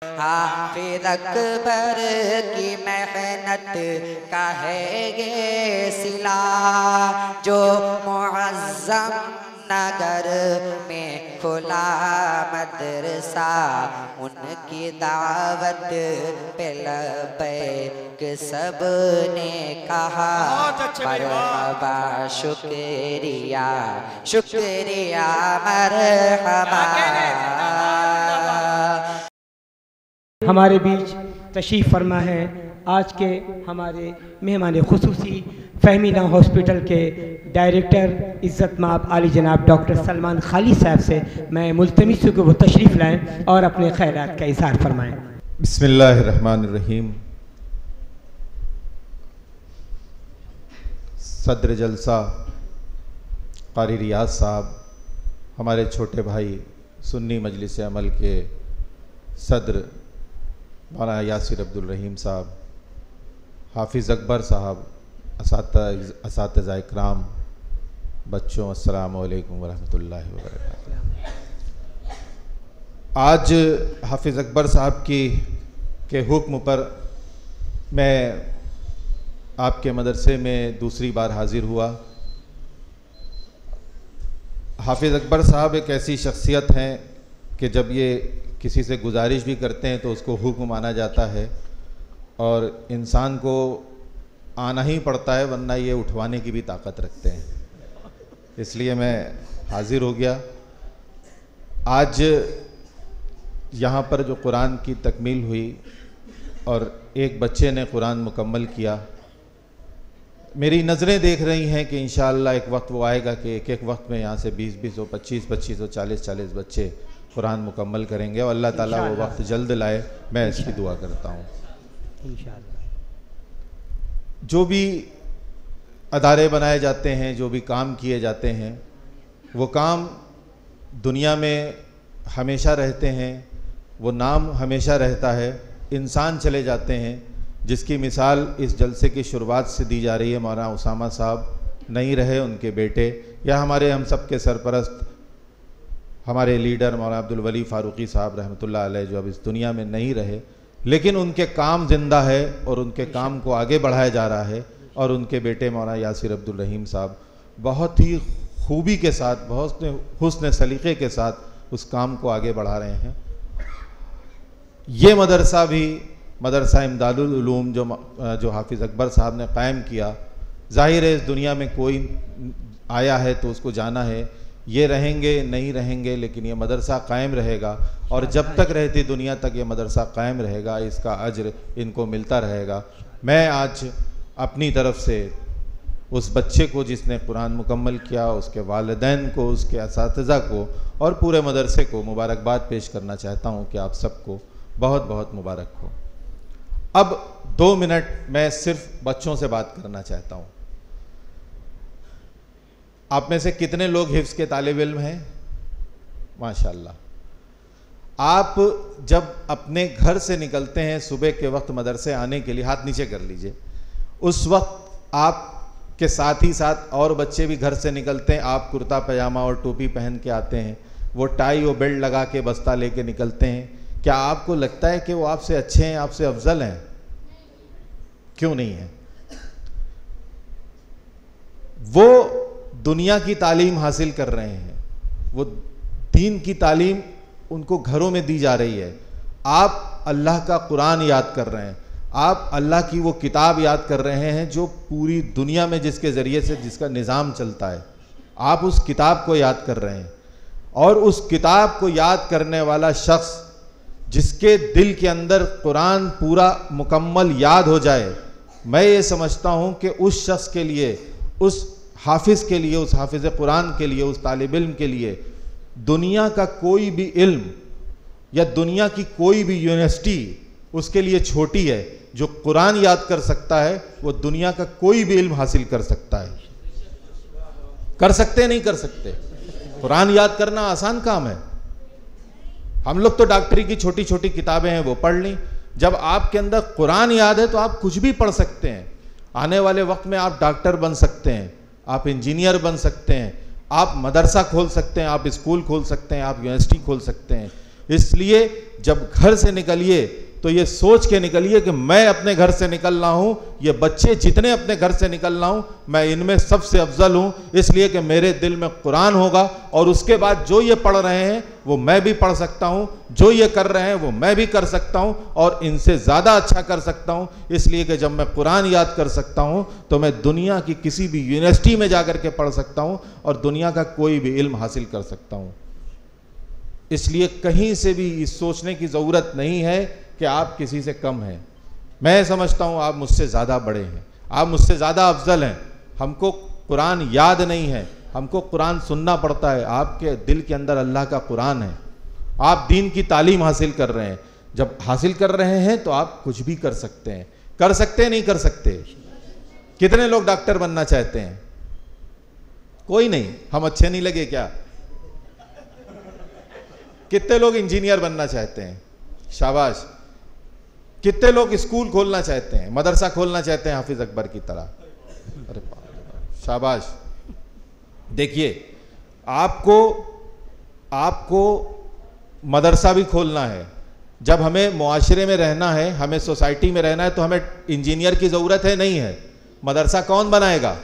हाफिज़ अकबर की मेहनत का है ये सिला, जो मुअज़्ज़म नगर में खुला मदरसा, उनकी दावत पे लब्बैक सब ने कहा। मरहबा शुक्रिया शुक्रिया मरहबा। हमारे बीच तशरीफ़ फरमा है आज के हमारे मेहमान खुसूसी फ़हमीना हॉस्पिटल के डायरेक्टर इज़्ज़त माब आली जनाब डॉक्टर सलमान खाली साहब से मैं मुल्तमिस हूँ कि वो तशरीफ़ लाएँ और अपने ख़ैरात का इज़हार फरमाएँ। बिस्मिल्लाहिर्रहमानिर्रहीम। सदर जलसा कारी रियाज साहब, हमारे छोटे भाई सुन्नी मजलिस अमल के सदर मौलाना यासिर अब्दुल रहीम साहब, हाफिज़ अकबर साहब, असातिज़ा इकराम, बच्चों अस्सलामु अलैकुम वरहमतुल्लाहि वबरकातुहू। आज हाफिज़ अकबर साहब के हुक्म पर मैं आपके मदरसे में दूसरी बार हाज़िर हुआ। हाफिज़ अकबर साहब एक ऐसी शख्सियत हैं कि जब ये किसी से गुजारिश भी करते हैं तो उसको हुक्म माना जाता है और इंसान को आना ही पड़ता है, वरना ये उठवाने की भी ताकत रखते हैं। इसलिए मैं हाज़िर हो गया। आज यहाँ पर जो कुरान की तकमील हुई और एक बच्चे ने कुरान मुकम्मल किया, मेरी नज़रें देख रही हैं कि इंशाअल्लाह एक वक्त वो आएगा कि एक एक वक्त में यहाँ से 20-20 और 25-25 और 40-40 बच्चे कुरान मुकम्मल करेंगे और अल्लाह ताला वो वक्त जल्द लाए, मैं इसकी दुआ करता हूँ। जो भी अदारे बनाए जाते हैं, जो भी काम किए जाते हैं, वो काम दुनिया में हमेशा रहते हैं, वो नाम हमेशा रहता है। इंसान चले जाते हैं, जिसकी मिसाल इस जलसे की शुरुआत से दी जा रही है। मौलाना उसामा साहब नहीं रहे, उनके बेटे, या हमारे हम सब के सरपरस्त हमारे लीडर मौलाना अब्दुल वली फ़ारूक़ी साहब रहमतुल्लाह अलैह, जो अब इस दुनिया में नहीं रहे, लेकिन उनके काम ज़िंदा है और उनके काम को आगे बढ़ाया जा रहा है। और उनके बेटे मौलाना यासिर अब्दुल रहीम साहब बहुत ही खूबी के साथ, बहुत हुस्न सलीक़े के साथ उस काम को आगे बढ़ा रहे हैं। ये मदरसा भी मदरसा इमदादुल उलूम जो हाफिज़ अकबर साहब ने क़ायम किया, ज़ाहिर है इस दुनिया में कोई आया है तो उसको जाना है, ये रहेंगे नहीं रहेंगे, लेकिन ये मदरसा कायम रहेगा और जब तक रहती दुनिया तक ये मदरसा कायम रहेगा, इसका अज्र इनको मिलता रहेगा। मैं आज अपनी तरफ से उस बच्चे को जिसने कुरान मुकम्मल किया, उसके वालिदैन को, उसके असातिज़ा को और पूरे मदरसे को मुबारकबाद पेश करना चाहता हूँ कि आप सबको बहुत बहुत मुबारक हो। अब 2 मिनट मैं सिर्फ बच्चों से बात करना चाहता हूँ। आप में से कितने लोग हिफ्ज़ के तालिब इल्म हैं? माशाअल्लाह। आप जब अपने घर से निकलते हैं सुबह के वक्त मदरसे आने के लिए, हाथ नीचे कर लीजिए, उस वक्त आप के साथ ही साथ और बच्चे भी घर से निकलते हैं। आप कुर्ता पजामा और टोपी पहन के आते हैं, वो टाई और बेल्ट लगा के बस्ता लेके निकलते हैं। क्या आपको लगता है कि वो आपसे अच्छे हैं, आपसे अफजल हैं? क्यों नहीं है? वो दुनिया की तालीम हासिल कर रहे हैं, वो दीन की तालीम उनको घरों में दी जा रही है। आप अल्लाह का कुरान याद कर रहे हैं, आप अल्लाह की वो किताब याद कर रहे हैं जो पूरी दुनिया में जिसके ज़रिए से जिसका निज़ाम चलता है, आप उस किताब को याद कर रहे हैं। और उस किताब को याद करने वाला शख्स जिसके दिल के अंदर कुरान पूरा मुकम्मल याद हो जाए, मैं ये समझता हूँ कि उस शख्स के लिए, उस हाफिज़ के लिए, उस हाफिज़ कुरान के लिए, उस तालिब इल्म के लिए दुनिया का कोई भी इल्म या दुनिया की कोई भी यूनिवर्सिटी उसके लिए छोटी है। जो कुरान याद कर सकता है वो दुनिया का कोई भी इल्म हासिल कर सकता है। कर सकते नहीं कर सकते? कुरान याद करना आसान काम है। हम लोग तो डॉक्टरी की छोटी छोटी किताबें हैं वो पढ़ ली। जब आपके अंदर कुरान याद है तो आप कुछ भी पढ़ सकते हैं। आने वाले वक्त में आप डॉक्टर बन सकते हैं, आप इंजीनियर बन सकते हैं, आप मदरसा खोल सकते हैं, आप स्कूल खोल सकते हैं, आप यूनिवर्सिटी खोल सकते हैं। इसलिए जब घर से निकलिए तो ये सोच के निकलिए कि मैं अपने घर से निकल रहा हूं, ये बच्चे जितने अपने घर से निकल रहा हूं, मैं इनमें सबसे अफजल हूं, इसलिए कि मेरे दिल में कुरान होगा और उसके बाद जो ये पढ़ रहे हैं वो मैं भी पढ़ सकता हूं, जो ये कर रहे हैं वो मैं भी कर सकता हूं और इनसे ज़्यादा अच्छा कर सकता हूं। इसलिए कि जब मैं कुरान याद कर सकता हूं तो मैं दुनिया की किसी भी यूनिवर्सिटी में जाकर के पढ़ सकता हूं और दुनिया का कोई भी इल्म हासिल कर सकता हूं। इसलिए कहीं से भी इस सोचने की ज़रूरत नहीं है कि आप किसी से कम हैं। मैं समझता हूँ आप मुझसे ज़्यादा बड़े हैं, आप मुझसे ज़्यादा अफजल हैं। हमको कुरान याद नहीं है, हमको कुरान सुनना पड़ता है। आपके दिल के अंदर अल्लाह का कुरान है, आप दीन की तालीम हासिल कर रहे हैं। जब हासिल कर रहे हैं तो आप कुछ भी कर सकते हैं। कर सकते हैं, नहीं कर सकते? कितने लोग डॉक्टर बनना चाहते हैं? कोई नहीं। हम अच्छे नहीं लगे क्या? कितने लोग इंजीनियर बनना चाहते हैं? शाबाश। कितने लोग स्कूल खोलना चाहते हैं, मदरसा खोलना चाहते हैं हाफिज अकबर की तरह? अरे शाबाश। देखिए, आपको मदरसा भी खोलना है। जब हमें मुआशरे में रहना है, हमें सोसाइटी में रहना है, तो हमें इंजीनियर की ज़रूरत है, नहीं है? मदरसा कौन बनाएगा?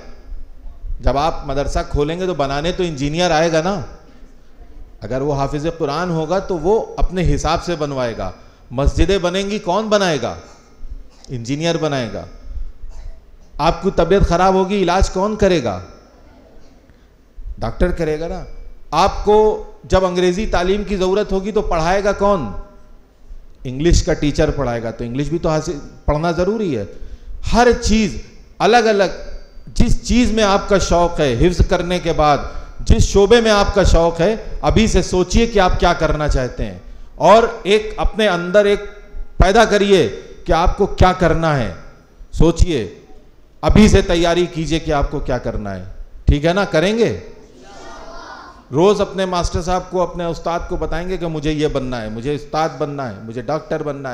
जब आप मदरसा खोलेंगे तो बनाने तो इंजीनियर आएगा ना। अगर वो हाफिज कुरान होगा तो वो अपने हिसाब से बनवाएगा। मस्जिदें बनेंगी, कौन बनाएगा? इंजीनियर बनाएगा। आपकी तबीयत खराब होगी, इलाज कौन करेगा? डॉक्टर करेगा ना। आपको जब अंग्रेजी तालीम की ज़रूरत होगी तो पढ़ाएगा कौन? इंग्लिश का टीचर पढ़ाएगा। तो इंग्लिश भी तो हासिल पढ़ना ज़रूरी है। हर चीज़ अलग अलग, जिस चीज़ में आपका शौक़ है, हिफ्ज़ करने के बाद जिस शोबे में आपका शौक़ है, अभी से सोचिए कि आप क्या करना चाहते हैं और एक अपने अंदर एक पैदा करिए कि आपको क्या करना है। सोचिए, अभी से तैयारी कीजिए कि आपको क्या करना है। ठीक है ना? करेंगे? रोज अपने मास्टर साहब को, अपने उस्ताद को बताएंगे कि मुझे ये बनना है, मुझे उस्ताद बनना है, मुझे डॉक्टर बनना है।